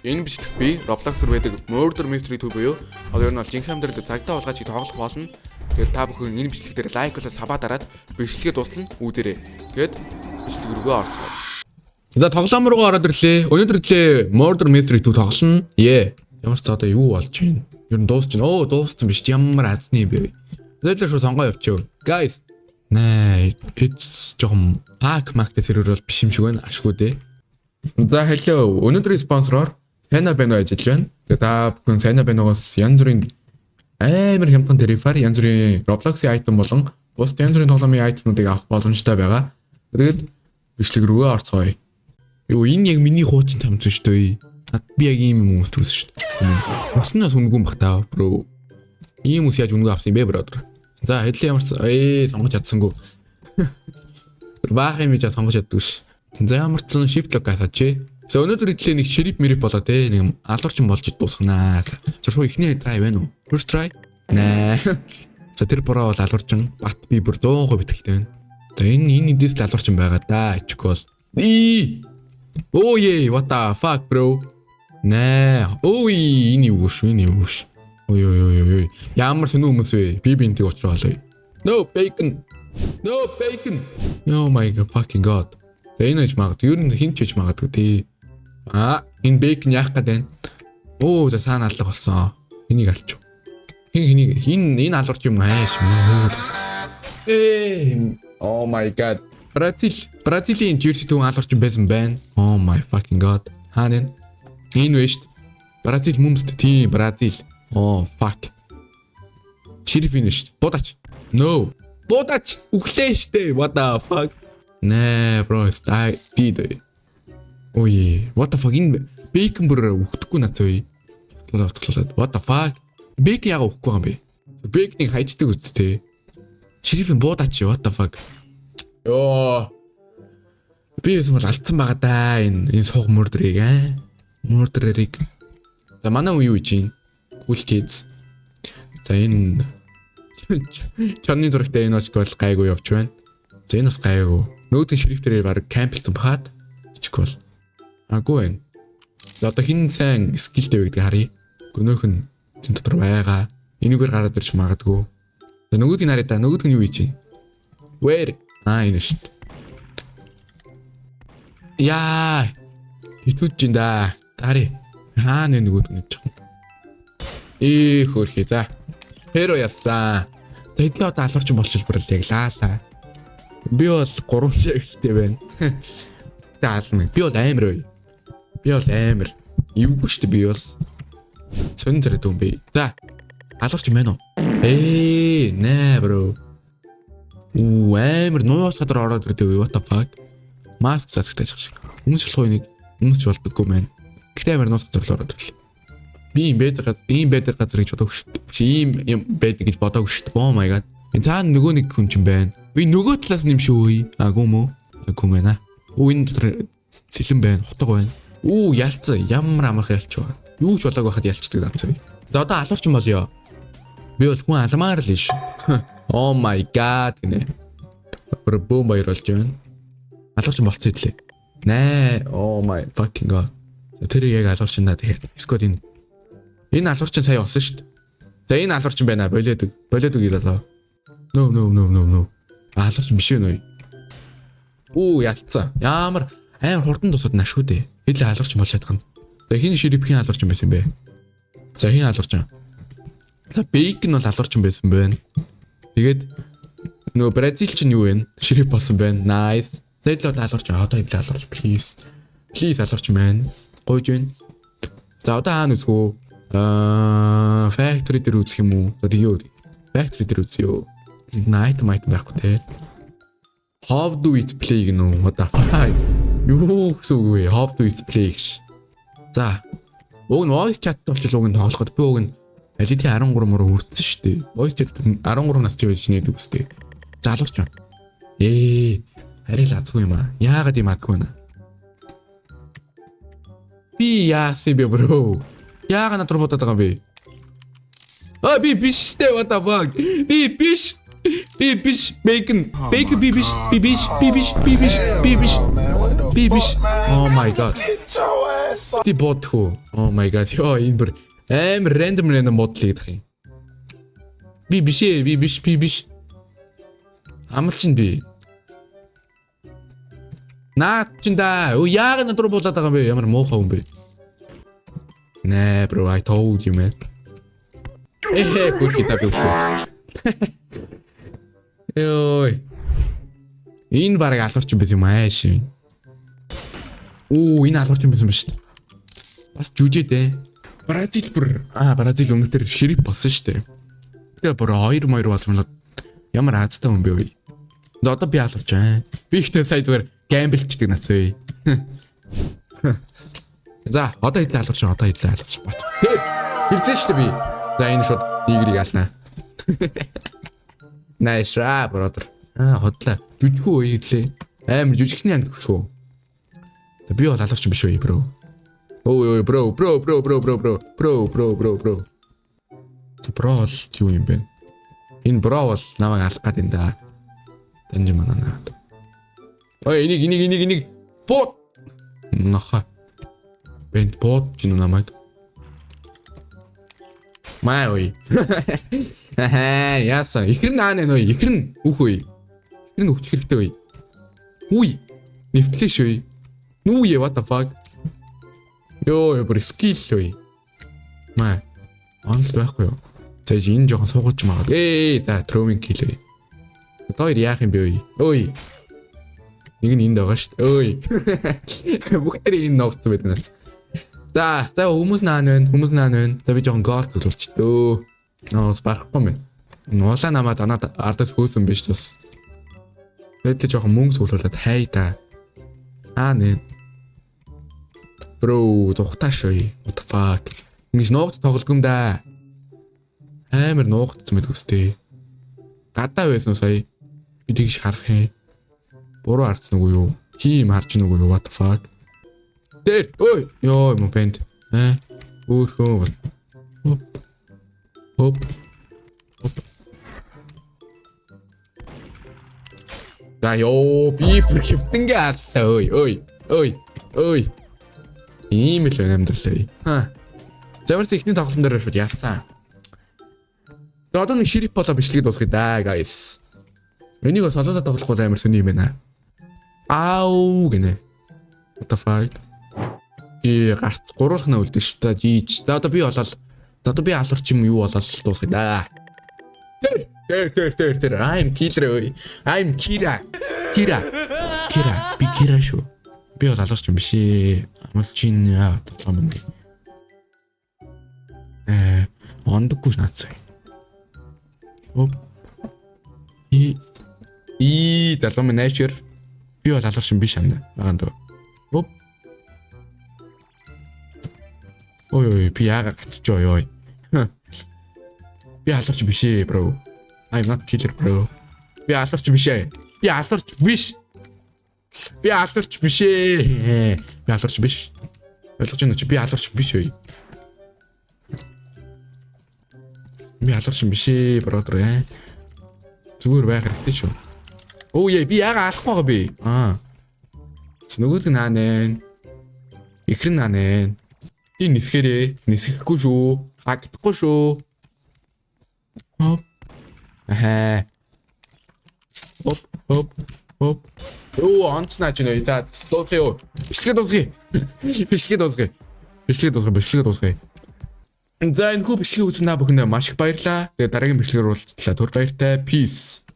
Энэ бичлэгт би Roblox-ор байдаг Murder Mystery 2 буюу одоо ер нь бол жинхэнэ амьдралд цагдаа болгож тоглох болно. Тэгээд та бүхэн энэ бичлэг дээр лайк болоо сабаа дараад бичлэгээ дуусна үүдээрээ. Тэгээд бичлэг рүүгээ орцгоо. За тоглоом руу ороод ирлээ. Өнөөдөр лээ Murder Mystery 2 тоглоно. Ямар ч одоо юу болж байна? Ер нь дуусч байна. Дууссан биш. Ямар азны юм бэ? Зайлшгүй шүү сонгоо явчихв. Guys. Наа, it's жом пак-мактэй сервер бол биш юм шиг байна. Ашгүй дээ. За hello. Өнөөдрийн спонсороор Сайна байна ажиллаж байна. Тэгээд та бүхэн Сайна банаас янз бүрийн амар хямдхан тарифаар янз бүрийн Roblox-ийн айтем болон бус янз бүрийн тоглоомын айтемуудыг авах боломжтой байгаа. Тэгээд бичлэг рүүгээ орцгоё. Юу энэ яг миний хуучин тамц шүү дээ. Би яг ийм юм хүмүүс төсөв шүү дээ. Уснаас үнгүн бах таа бро. Ийм хүмүүс яаж үнгүн авсан юм бэ бродер? За хэдл ямар сонгож чадсангүй. Баах юм яаж сонгож чаддгүй ш. За ямар ч сан shift lock асаач. За өнөөдөр идлээ нэг ширип мэрип болоо те нэг алуурчин болж дуусгана. За шууд ихний try байна уу? First try. Наа. За тэр бороо бол алуурчин бат би бүр 100% итгэлтэй байна. За энэ дэс алуурчин байгаа да. Ичгол. Oh yeah, what the fuck bro? Наа. Энэ юу шүү, энэ юу шүү. Ой. Ямар сонио хүмүүс вэ? Би бинтийг уучраалаа. No bacon. Oh my fucking god. За энэ ч магадгүй. Ер нь хин ч хийж магадгүй тий. Энэ бэйкн яах гэдэг вэ? За саана алга болсон. Энийг алчих. Хэнийг энэ алуурч юм ааш мөн. Oh my god. Бразилийн jersey түн алуурч юм байсан байна. Oh my fucking god. Хаана энэ вэ шүү. Бразил мөмст тийм Бразил. Oh fuck. Ширифин шүү. Будаач. No. Будаач үхлээ штэ. What the fuck? Нэ бро стай дид. Ой, what the fuck энэ бэйкэн бүр өгдөхгүй нацаа вэ? What the fuck? Бэйкэн яг өгөхгүй юм бэ? Бэйкнийг хайчдаг үсттэй. Ширифин буудаач what the fuck? Йоо. Би эсвэл алдсан байгаа да энэ сууг мөрдрийг мөрдрэрийг. За манай уу юу чинь? Cool kids. За энэ чарны зурагтай энэ очгол гайгүй явж байна. За энэ бас гайгүй. Нүүдийн шрифтээр баг камплцсан бахад чигвол. Агуу байна. Одоо хин сайн скилтэй вэ гэдгийг харъя. Гөнөөх нь тэн дотор байгаа. Энийгээр гараад ирж магадгүй. За нөгөөдгийг харъя да. Нөгөөдг нь юу хийж байна? Where? Энэ шүү дээ. Яа. Хитүүж ин да. Дари. Хаана нөгөөдг нь ч. Хөрхий за. Хэро ясаа. За хэдлээ одоо алуурчин болчихвол яг лаалаа. Би бол 3 левелтэй байна. Таална. Би бол амар. Эвгүй шүү дээ би бол. Сонин зэрэг юм бэ. За. Алуурч юм байна уу? Нэ бро. Амар нуус гадар ороод ирдэг what the fuck? Маск засагтай шиг. Хүмүүс болох нэг хүмүүс ч болдоггүй мэн. Гэхдээ амар нуус газар ороод ирлээ. Би ийм байдаг газар гэж бодоогүй шүү дээ. Ийм юм байдаг гэж бодоогүй шүү дээ. Oh my god. Энэ цаана нөгөө нэг хүн ч юм байна. Би нөгөө талаас нь юм шүү. Агуу мó. Агуу мэнэ. Энэ дотор сэлэн байна, хутга байна. Ялцсан. Ямар амарх ялч байна. Юу ч болоог байхад ялцдаг ганцаа. За одоо алуурчин болёо. Би бол хүн алмаар л ш. Oh my god гинэ. Бом баяр болж байна. Алуурчин болцсон идлээ. Нэ. Oh my fucking god. Тэр яг алуурчин надад тэгэхээр. Скод энэ алуурчин сая болсон шүү дээ. За энэ алуурчин байна. Болоод ийлээ. No. Алуурчин биш вэ? Ялцсан. Ямар хурдан тусаад нашгүй дээ. Хэдл алуурчин болж чадах нь. За хин ширипхийн алуурчин байсан бэ? За хин алуурчин. За бэйкэн бол алуурчин байсан байна. Тэгээд нөгөө бразилчин юу вэ? Ширип болсон байна. Nice. За хэдл алуурчин. Одоо хэдл алуурчин please. Please алуурчин байна. Гойж байна. За одоо хаана үзгөө? Factory дээр үзэх юм уу? За тэгээ factory дээр үзье. Night байхгүй те. How do it play гэнэ? What the fuck? Юу гэсэн үг вэ? How do it play гэж. За. Уг нь voice chat болчихлоо уг нь тоглоход би уг нь алидийн 13 мөр хүрсэн шүү дээ. Voice chat 13 нас ч байж нээд үстэй. За алууч юм. Арай л азгүй юм аа. Яагаад юм азгүй байна? Би яасан бэ бро? Яагаад надад бодоод байгаа юм бэ? Би биш дээ what the fuck? Би биш. Bacon. Би биш. Би биш. Oh my god. Ти бот хөө. Oh my god. Йоо энэ бүр амар random бот л идэх юм. Би биш. Амлчин би. Наад чин да. Оо яг над руу болоод байгаа юм бэ? Ямар муухай юм бэ? Nah, bro, I told you, man. Бүрхий тавь үзсэн. Йой. Энэ баг алуурчин байсан юм ааш. Оо, энэ алуурчин байсан ба шүү дээ. Бас жүжигтэй. Бразил бүр. Бразил өмнөдөр ширип болсон шүү дээ. Тэгээ бүр 2-2 болмол ямар азтай хүн бэ вэ? За одоо би алуурч аа. Би ихтэй сая зүгээр гамблчдаг нас вэ. За одоо хэдлээ алуурч бат. Хэлсэн шүү дээ би. За энэ шууд дигрийг алнаа. Nice rap brother. Хотлоо. Жүжиггүй үе хэлээ. Амар жүжигчний анги шүү. Би бол алуурч биш үү, bro. Ой, bro. Бро л юу юм бэ? Энэ бро бол намайг алах гээд энэ да. Таньж манана. Ой, энийг бот. Наха. Бент бот чинь намайг. Маа ой. Яасан. Ихэр наан нөө. Ихэр үхөө. Ихэр үхчих хэрэгтэй ой. Уй. Нэвтлээ шүү. Нүе what the fuck. Йоо, бүр скил ой. Маа. Онл байхгүй юу? За энэ жоохон суугаж магаад. За throwing kill ээ. Одоо яах юм бэ вэ? Ой. Нэг нь энд байгаа шүү дээ. Ой. Бүгд энэ ногцсон байдаг наа. За хүмүүс наан байна. За би жоохон гол төлөвчтөө. Спархгүй мэн. Нуулаа намаа данаад ардаас хөөсөн биш бас. Тэд жоохон мөнгө суулуулад хайда. Нэ. Бро, тухтаашгүй. What the fuck. Ингэж нуугч тоглох юм да. Амар нуугдсан мэт үстэй. Гадаа байсан уу сая? Би тэгж харах юм. Буруу харсан уу юу? Хим харж нүг юу? What the fuck? Дээр. Ой. Йоо, момент. Өөрхөө. Хоп. За ёо, би бүр хөвтөнгөө аллаа. Ой. Ийм л амьдралаа. Замарс ихний тоглолтын дээр шууд яасан. За одоо нэг ширип болоо бичлэгэд дуусгая да, guys. Энийг бас олоодоо тоглохгүй амар сони юм байна. Ау гинэ. What the fuck? Гарц гурвалхна үлдэн шүү дээ. Жиж. За одоо би болол. За одоо би алуурч юм юу болол дуусгая да. Тэр. I'm killer. I'm Kira. Би Kira шүү. Би бол алуурч юм биш ээ. Амлчин яа тоглоом юм. Ондоггүй наацсан. Оп. Залуу минь нэшэр. Би бол алуурч юм биш андаа. Баган дөө. Оп. Ой, би яага гацчих ой. Би алуурч биш ээ, bro. I'm not killer, bro. Би алуурч биш ээ. Би алуурч биш. Ойлгож байна уу? Би алуурч биш үү? Би алуурч биш ээ, brother. Зүгээр байх хэрэгтэй шүү. Оо яа, би яага алахгүй байгаа би. Нөгөөд нь наанаа. Ихэр нь наанаа. Би нисэхгүй шүү. Хагдахгүй шүү. Оп. Оп. Оо, онцнаач нэ. За, дуусгая юу? Бичлэгээ дуусгая. За энэ хүү бичлэгээ үзсэн та бүхэнд маш их баярлалаа. Тэгээ дараагийн бичлэгээр уулзтлаа. Түр баяртай. Peace.